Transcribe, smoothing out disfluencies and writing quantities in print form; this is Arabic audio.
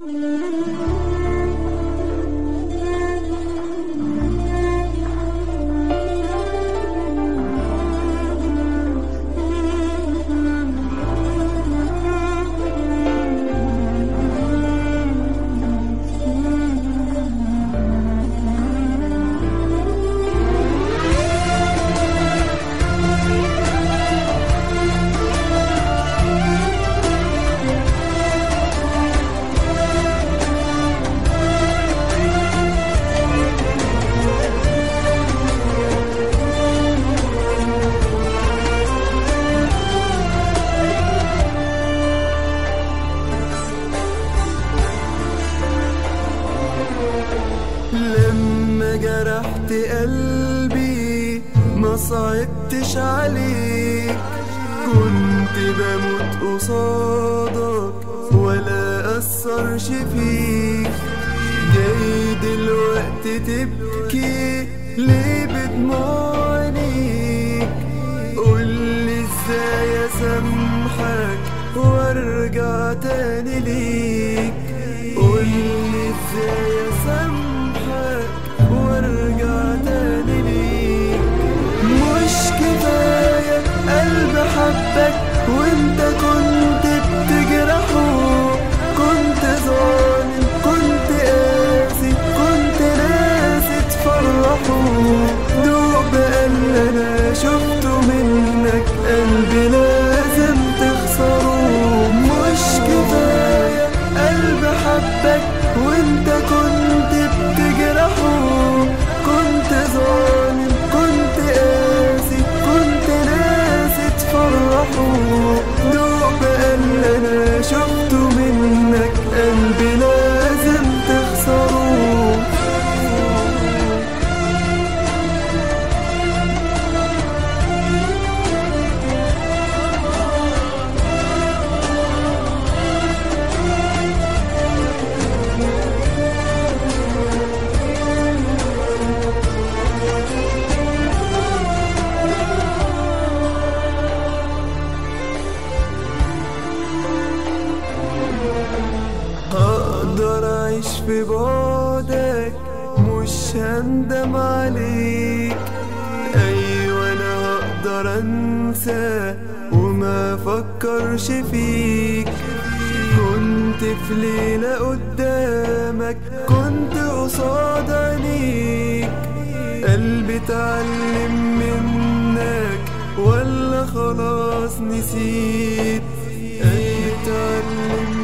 لما جرحت قلبي ما صعبتش عليك، كنت بموت قصادك ولا أثرش فيك. جاي دلوقتي تبكي ليه بدموع عينيك؟ قولي ازاي اسامحك وارجع تاني ليك. قولي ازاي اسامحك وارجع تاني ليك. مش كفاية قلب حبك وانت كنت بتجرحه؟ كنت ظالم، كنت قاسي، كنت ناسي تفرحه. دوق بقى اللي انا شفته منك، قلبي لازم تخسره. مش كفاية قلب حبك وانت كنت بتجرحه؟ كنت ظالم، كنت قاسي، كنت ناسي تفرحه. دوق بقى اللي انا شفته منك، قلبي لازم تخسره. هقدر أعيش في بعدك، مش هندم عليك. أيوة أنا هقدر أنسى وما فكرش فيك. كنت في ليلة قدامك، كنت قصاد عينيك. قلبي اتعلم منك ولا خلاص نسيت؟ اتعلم